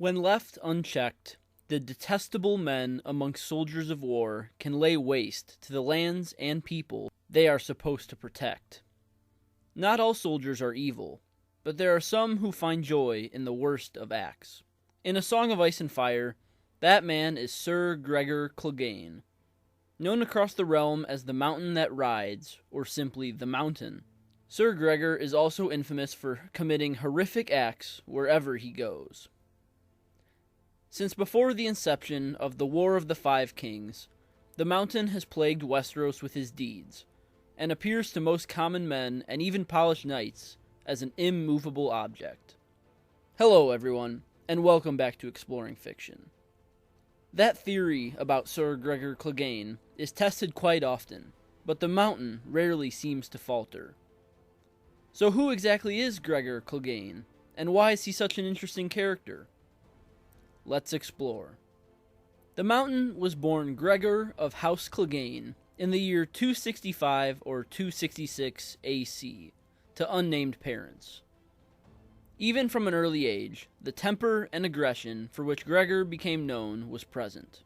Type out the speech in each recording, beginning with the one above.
When left unchecked, the detestable men amongst soldiers of war can lay waste to the lands and people they are supposed to protect. Not all soldiers are evil, but there are some who find joy in the worst of acts. In A Song of Ice and Fire, that man is Ser Gregor Clegane, known across the realm as the Mountain That Rides, or simply the Mountain. Ser Gregor is also infamous for committing horrific acts wherever he goes. Since before the inception of the War of the Five Kings, the Mountain has plagued Westeros with his deeds, and appears to most common men and even polished knights as an immovable object. Hello everyone, and welcome back to Exploring Fiction. That theory about Ser Gregor Clegane is tested quite often, but the Mountain rarely seems to falter. So who exactly is Gregor Clegane, and why is he such an interesting character? Let's explore. The Mountain was born Gregor of House Clegane in the year 265 or 266 AC to unnamed parents. Even from an early age, the temper and aggression for which Gregor became known was present.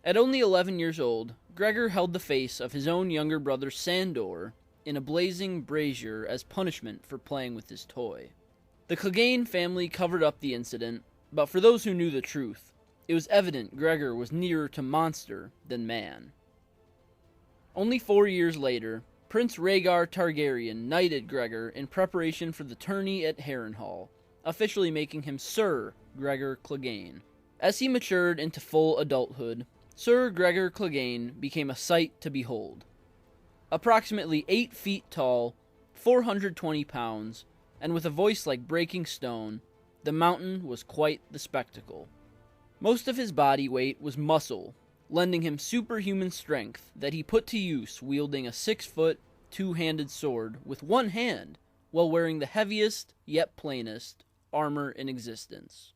At only 11 years old, Gregor held the face of his own younger brother Sandor in a blazing brazier as punishment for playing with his toy. The Clegane family covered up the incident, but for those who knew the truth, it was evident Gregor was nearer to monster than man. Only 4 years later, Prince Rhaegar Targaryen knighted Gregor in preparation for the tourney at Harrenhal, officially making him Ser Gregor Clegane. As he matured into full adulthood, Ser Gregor Clegane became a sight to behold. Approximately 8 feet tall, 420 pounds, and with a voice like breaking stone, the Mountain was quite the spectacle. Most of his body weight was muscle, lending him superhuman strength that he put to use wielding a 6-foot, two-handed sword with one hand while wearing the heaviest, yet plainest, armor in existence.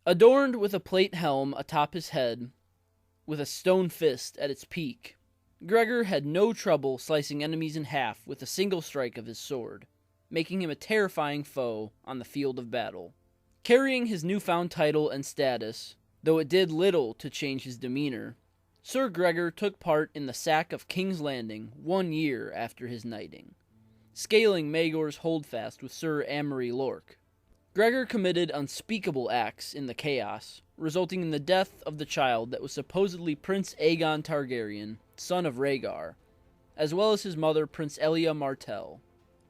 Adorned with a plate helm atop his head, with a stone fist at its peak, Gregor had no trouble slicing enemies in half with a single strike of his sword, making him a terrifying foe on the field of battle. Carrying his newfound title and status, though it did little to change his demeanor, Ser Gregor took part in the sack of King's Landing 1 year after his knighting, scaling Maegor's holdfast with Ser Amory Lorch. Gregor committed unspeakable acts in the chaos, resulting in the death of the child that was supposedly Prince Aegon Targaryen, son of Rhaegar, as well as his mother Prince Elia Martell.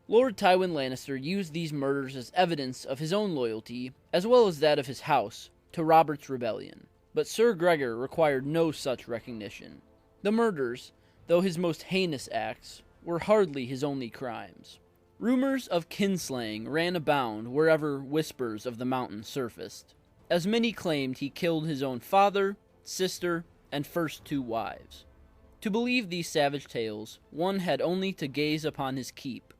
Lord Tywin Lannister used these murders as evidence of his own loyalty, as well as that of his house, to Robert's rebellion. But Ser Gregor required no such recognition. The murders, though his most heinous acts, were hardly his only crimes. Rumors of kinslaying ran abound wherever whispers of the Mountain surfaced, as many claimed he killed his own father, sister, and first 2 wives. To believe these savage tales, one had only to gaze upon his keep,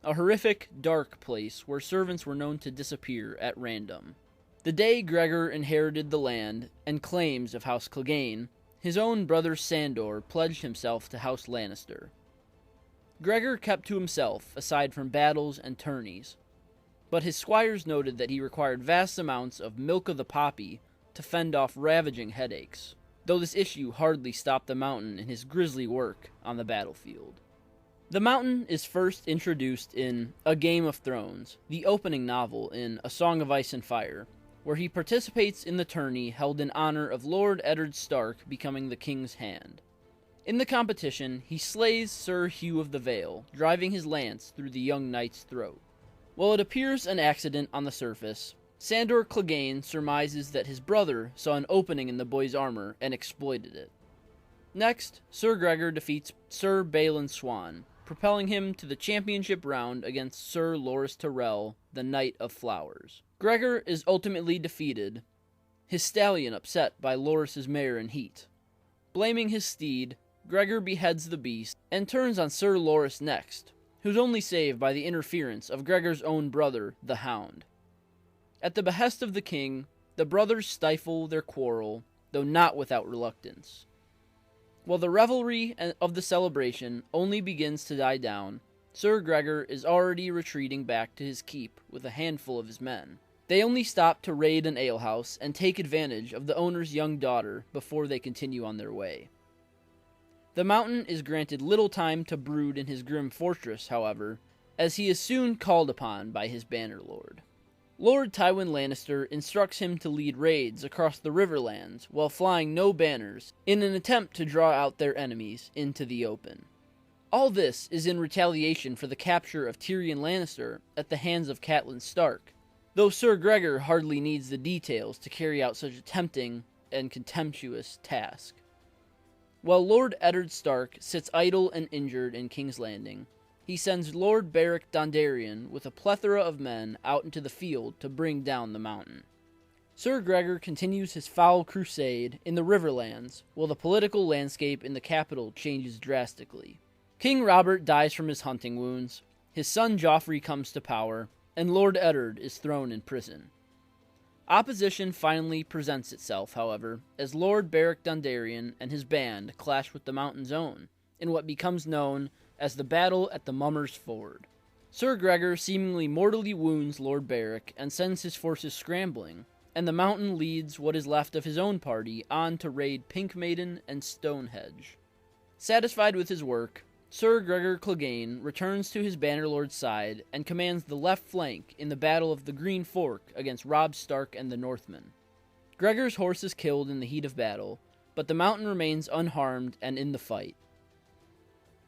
a horrific, dark place where servants were known to disappear at random. The day Gregor inherited the land and claims of House Clegane, his own brother Sandor pledged himself to House Lannister. Gregor kept to himself aside from battles and tourneys, but his squires noted that he required vast amounts of milk of the poppy to fend off ravaging headaches, though this issue hardly stopped the Mountain in his grisly work on the battlefield. The Mountain is first introduced in A Game of Thrones, the opening novel in A Song of Ice and Fire, where he participates in the tourney held in honor of Lord Eddard Stark becoming the King's Hand. In the competition, he slays Sir Hugh of the Vale, driving his lance through the young knight's throat. While it appears an accident on the surface, Sandor Clegane surmises that his brother saw an opening in the boy's armor and exploited it. Next, Ser Gregor defeats Sir Balon Swan, propelling him to the championship round against Sir Loras Tyrell, the Knight of Flowers. Gregor is ultimately defeated, his stallion upset by Loras's mare in heat. Blaming his steed, Gregor beheads the beast and turns on Sir Loras next, who's only saved by the interference of Gregor's own brother, the Hound. At the behest of the king, the brothers stifle their quarrel, though not without reluctance. While the revelry of the celebration only begins to die down, Ser Gregor is already retreating back to his keep with a handful of his men. They only stop to raid an alehouse and take advantage of the owner's young daughter before they continue on their way. The Mountain is granted little time to brood in his grim fortress, however, as he is soon called upon by his Bannerlord. Lord Tywin Lannister instructs him to lead raids across the Riverlands while flying no banners in an attempt to draw out their enemies into the open. All this is in retaliation for the capture of Tyrion Lannister at the hands of Catelyn Stark, though Ser Gregor hardly needs the details to carry out such a tempting and contemptuous task. While Lord Eddard Stark sits idle and injured in King's Landing, he sends Lord Beric Dondarrion with a plethora of men out into the field to bring down the Mountain. Ser Gregor continues his foul crusade in the Riverlands, while the political landscape in the capital changes drastically. King Robert dies from his hunting wounds, his son Joffrey comes to power, and Lord Eddard is thrown in prison. Opposition finally presents itself, however, as Lord Beric Dondarrion and his band clash with the Mountain's own, in what becomes known as the Battle at the Mummer's Ford. Ser Gregor seemingly mortally wounds Lord Beric and sends his forces scrambling, and the Mountain leads what is left of his own party on to raid Pink Maiden and Stonehenge. Satisfied with his work, Ser Gregor Clegane returns to his Bannerlord's side and commands the left flank in the Battle of the Green Fork against Robb Stark and the Northmen. Gregor's horse is killed in the heat of battle, but the Mountain remains unharmed and in the fight.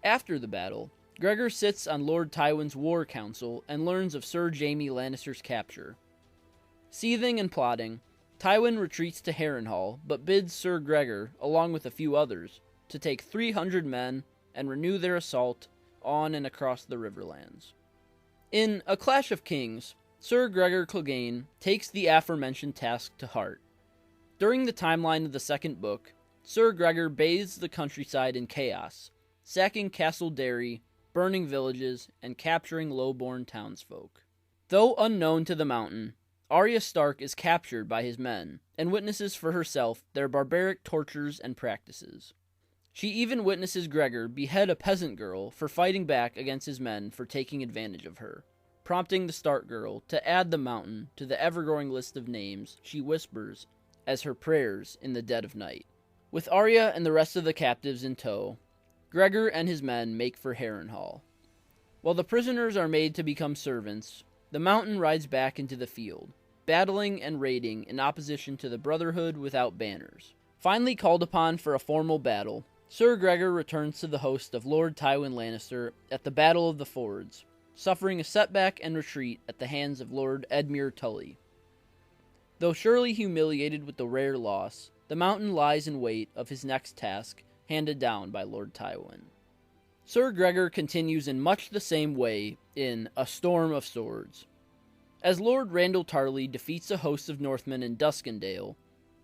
After the battle, Gregor sits on Lord Tywin's war council and learns of Ser Jaime Lannister's capture. Seething and plotting, Tywin retreats to Harrenhal, but bids Ser Gregor, along with a few others, to take 300 men and renew their assault on and across the Riverlands. In A Clash of Kings, Ser Gregor Clegane takes the aforementioned task to heart. During the timeline of the second book, Ser Gregor bathes the countryside in chaos, sacking Castle Derry, burning villages, and capturing low-born townsfolk. Though unknown to the Mountain, Arya Stark is captured by his men, and witnesses for herself their barbaric tortures and practices. She even witnesses Gregor behead a peasant girl for fighting back against his men for taking advantage of her, prompting the Stark girl to add the Mountain to the ever-growing list of names she whispers as her prayers in the dead of night. With Arya and the rest of the captives in tow, Gregor and his men make for Harrenhal. While the prisoners are made to become servants, the Mountain rides back into the field, battling and raiding in opposition to the Brotherhood without banners. Finally called upon for a formal battle, Ser Gregor returns to the host of Lord Tywin Lannister at the Battle of the Fords, suffering a setback and retreat at the hands of Lord Edmure Tully. Though surely humiliated with the rare loss, the Mountain lies in wait of his next task, handed down by Lord Tywin. Ser Gregor continues in much the same way in A Storm of Swords. As Lord Randall Tarley defeats a host of Northmen in Duskendale,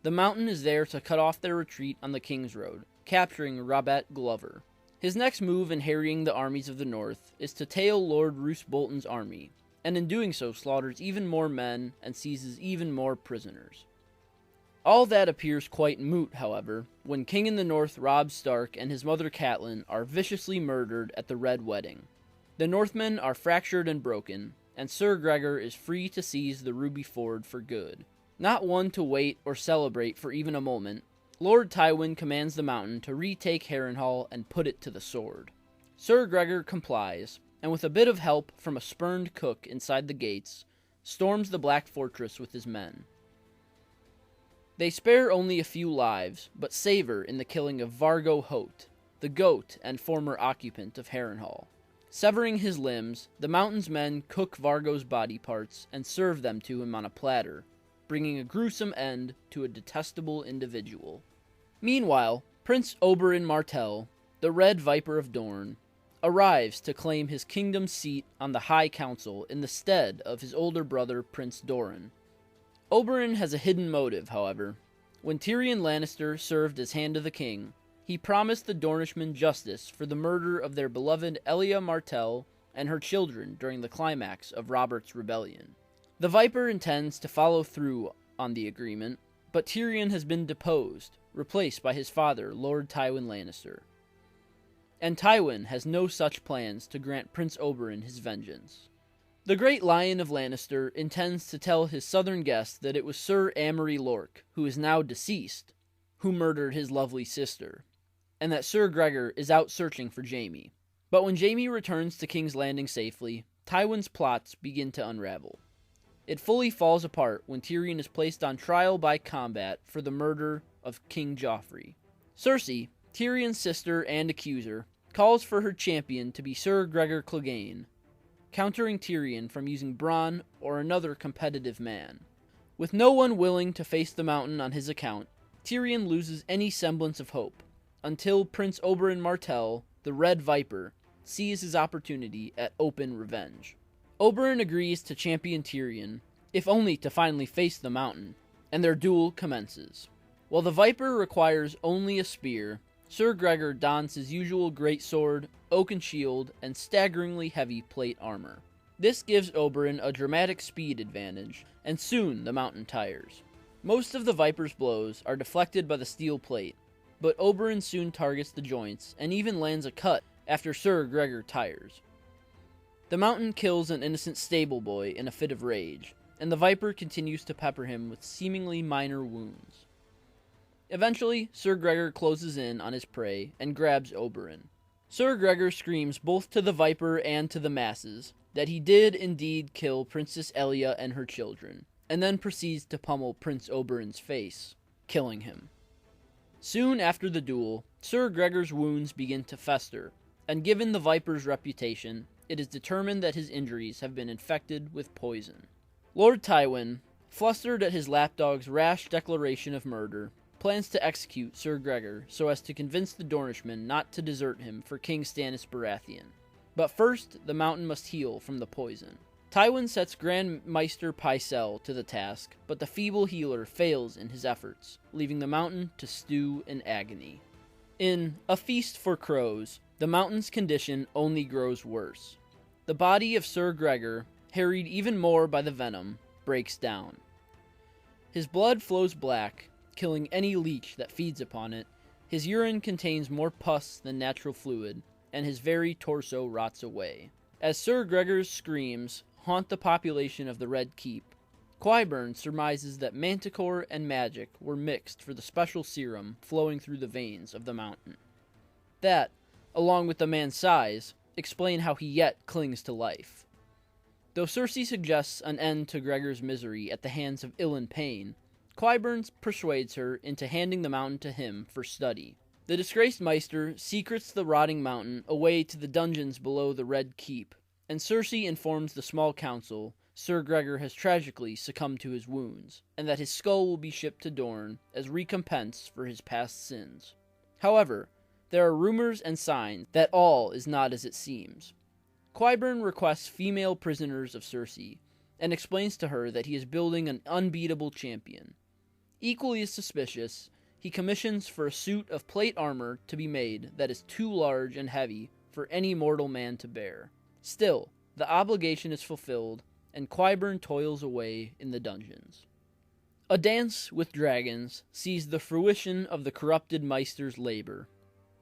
the Mountain is there to cut off their retreat on the King's Road, capturing Robert Glover. His next move in harrying the armies of the North is to tail Lord Roose Bolton's army, and in doing so slaughters even more men and seizes even more prisoners. All that appears quite moot, however, when King in the North Robb Stark and his mother Catelyn are viciously murdered at the Red Wedding. The Northmen are fractured and broken, and Ser Gregor is free to seize the Ruby Ford for good. Not one to wait or celebrate for even a moment, Lord Tywin commands the Mountain to retake Harrenhal and put it to the sword. Ser Gregor complies, and with a bit of help from a spurned cook inside the gates, storms the Black Fortress with his men. They spare only a few lives, but savor in the killing of Vargo Hoat, the goat and former occupant of Harrenhal. Severing his limbs, the Mountain's men cook Vargo's body parts and serve them to him on a platter, bringing a gruesome end to a detestable individual. Meanwhile, Prince Oberyn Martell, the Red Viper of Dorne, arrives to claim his kingdom's seat on the High Council in the stead of his older brother Prince Doran. Oberyn has a hidden motive, however. When Tyrion Lannister served as Hand of the King, he promised the Dornishmen justice for the murder of their beloved Elia Martell and her children during the climax of Robert's rebellion. The Viper intends to follow through on the agreement, but Tyrion has been deposed, replaced by his father, Lord Tywin Lannister. And Tywin has no such plans to grant Prince Oberyn his vengeance. The Great Lion of Lannister intends to tell his southern guest that it was Sir Amory Lork, who is now deceased, who murdered his lovely sister, and that Ser Gregor is out searching for Jaime. But when Jaime returns to King's Landing safely, Tywin's plots begin to unravel. It fully falls apart when Tyrion is placed on trial by combat for the murder of King Joffrey. Cersei, Tyrion's sister and accuser, calls for her champion to be Ser Gregor Clegane, countering Tyrion from using Bronn or another competitive man. With no one willing to face the Mountain on his account, Tyrion loses any semblance of hope, until Prince Oberyn Martell, the Red Viper, sees his opportunity at open revenge. Oberyn agrees to champion Tyrion, if only to finally face the Mountain, and their duel commences. While the Viper requires only a spear, Ser Gregor dons his usual greatsword, oaken shield, and staggeringly heavy plate armor. This gives Oberyn a dramatic speed advantage, and soon the Mountain tires. Most of the Viper's blows are deflected by the steel plate, but Oberyn soon targets the joints and even lands a cut after Ser Gregor tires. The Mountain kills an innocent stable boy in a fit of rage, and the Viper continues to pepper him with seemingly minor wounds. Eventually, Ser Gregor closes in on his prey and grabs Oberyn. Ser Gregor screams both to the Viper and to the masses that he did indeed kill Princess Elia and her children, and then proceeds to pummel Prince Oberyn's face, killing him. Soon after the duel, Ser Gregor's wounds begin to fester, and given the Viper's reputation, it is determined that his injuries have been infected with poison. Lord Tywin, flustered at his lapdog's rash declaration of murder, plans to execute Ser Gregor so as to convince the Dornishmen not to desert him for King Stannis Baratheon. But first, the Mountain must heal from the poison. Tywin sets Grand Maester Pycelle to the task, but the feeble healer fails in his efforts, leaving the Mountain to stew in agony. In A Feast for Crows, the Mountain's condition only grows worse. The body of Ser Gregor, harried even more by the venom, breaks down. His blood flows black, killing any leech that feeds upon it. His urine contains more pus than natural fluid, and his very torso rots away. As Ser Gregor's screams haunt the population of the Red Keep, Qyburn surmises that manticore and magic were mixed for the special serum flowing through the veins of the Mountain. That, along with the man's size, explain how he yet clings to life. Though Cersei suggests an end to Gregor's misery at the hands of Ilyn Payne, Qyburn persuades her into handing the Mountain to him for study. The disgraced Maester secrets the rotting Mountain away to the dungeons below the Red Keep, and Cersei informs the small council Ser Gregor has tragically succumbed to his wounds, and that his skull will be shipped to Dorne as recompense for his past sins. However, there are rumors and signs that all is not as it seems. Qyburn requests female prisoners of Cersei, and explains to her that he is building an unbeatable champion. Equally as suspicious, he commissions for a suit of plate armor to be made that is too large and heavy for any mortal man to bear. Still, the obligation is fulfilled, and Qyburn toils away in the dungeons. A Dance with Dragons sees the fruition of the corrupted Maester's labor.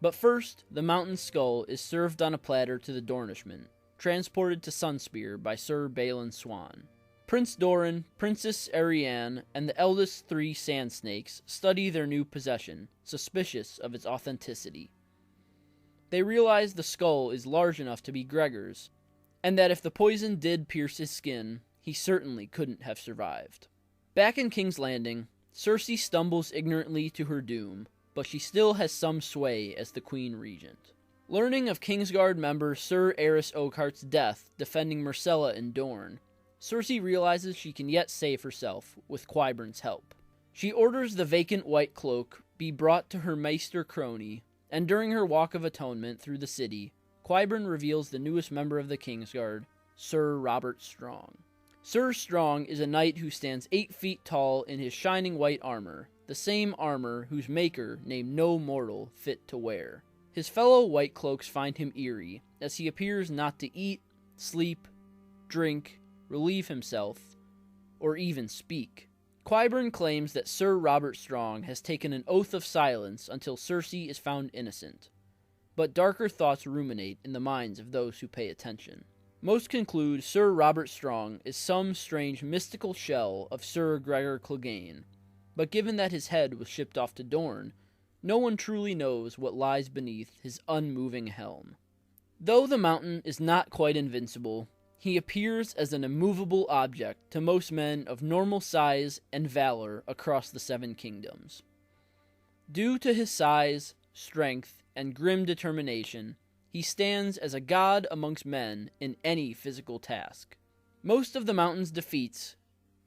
But first, the Mountain's skull is served on a platter to the Dornishmen, transported to Sunspear by Sir Balon Swan. Prince Doran, Princess Arianne, and the eldest three Sand Snakes study their new possession, suspicious of its authenticity. They realize the skull is large enough to be Gregor's, and that if the poison did pierce his skin, he certainly couldn't have survived. Back in King's Landing, Cersei stumbles ignorantly to her doom, but she still has some sway as the Queen Regent. Learning of Kingsguard member Sir Aerys Oakheart's death defending Myrcella in Dorne, Cersei realizes she can yet save herself with Qyburn's help. She orders the vacant white cloak be brought to her Maester crony, and during her walk of atonement through the city, Qyburn reveals the newest member of the Kingsguard, Sir Robert Strong. Sir Strong is a knight who stands 8 feet tall in his shining white armor, the same armor whose maker named no mortal fit to wear. His fellow White Cloaks find him eerie, as he appears not to eat, sleep, drink, relieve himself, or even speak. Qyburn claims that Sir Robert Strong has taken an oath of silence until Cersei is found innocent, but darker thoughts ruminate in the minds of those who pay attention. Most conclude Sir Robert Strong is some strange mystical shell of Ser Gregor Clegane, but given that his head was shipped off to Dorne, no one truly knows what lies beneath his unmoving helm. Though the mountain is not quite invincible, he appears as an immovable object to most men of normal size and valor across the Seven Kingdoms. Due to his size, strength, and grim determination, he stands as a god amongst men in any physical task. Most of the mountain's defeats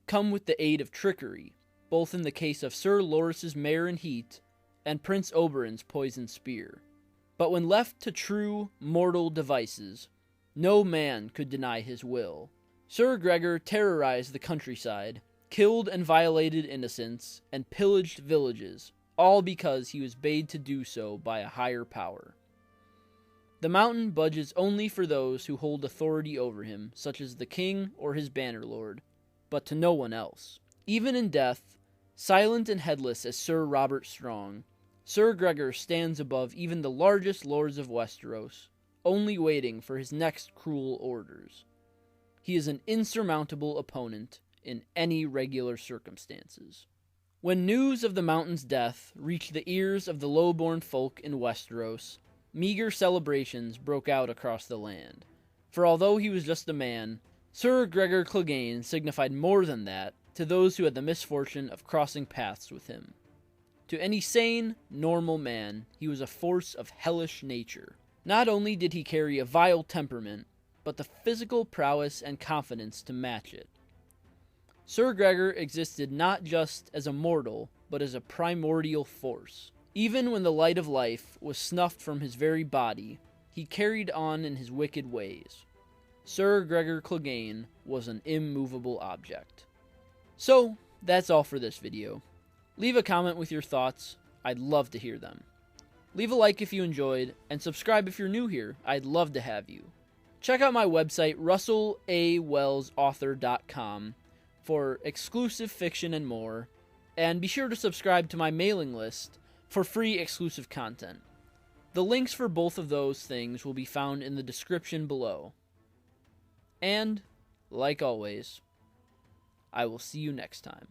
come with the aid of trickery, both in the case of Sir Loris's Mare and Heat and Prince Oberyn's poisoned spear. But when left to true mortal devices, no man could deny his will. Ser Gregor terrorized the countryside, killed and violated innocents, and pillaged villages, all because he was bade to do so by a higher power. The mountain budges only for those who hold authority over him, such as the king or his bannerlord, but to no one else. Even in death, silent and headless as Sir Robert Strong, Ser Gregor stands above even the largest lords of Westeros, only waiting for his next cruel orders. He is an insurmountable opponent in any regular circumstances. When news of the mountain's death reached the ears of the low-born folk in Westeros, meager celebrations broke out across the land. For although he was just a man, Ser Gregor Clegane signified more than that to those who had the misfortune of crossing paths with him. To any sane, normal man, he was a force of hellish nature. Not only did he carry a vile temperament, but the physical prowess and confidence to match it. Ser Gregor existed not just as a mortal, but as a primordial force. Even when the light of life was snuffed from his very body, he carried on in his wicked ways. Ser Gregor Clegane was an immovable object. So, that's all for this video. Leave a comment with your thoughts, I'd love to hear them. Leave a like if you enjoyed, and subscribe if you're new here, I'd love to have you. Check out my website, russellawellsauthor.com, for exclusive fiction and more, and be sure to subscribe to my mailing list for free exclusive content. The links for both of those things will be found in the description below. And, like always, I will see you next time.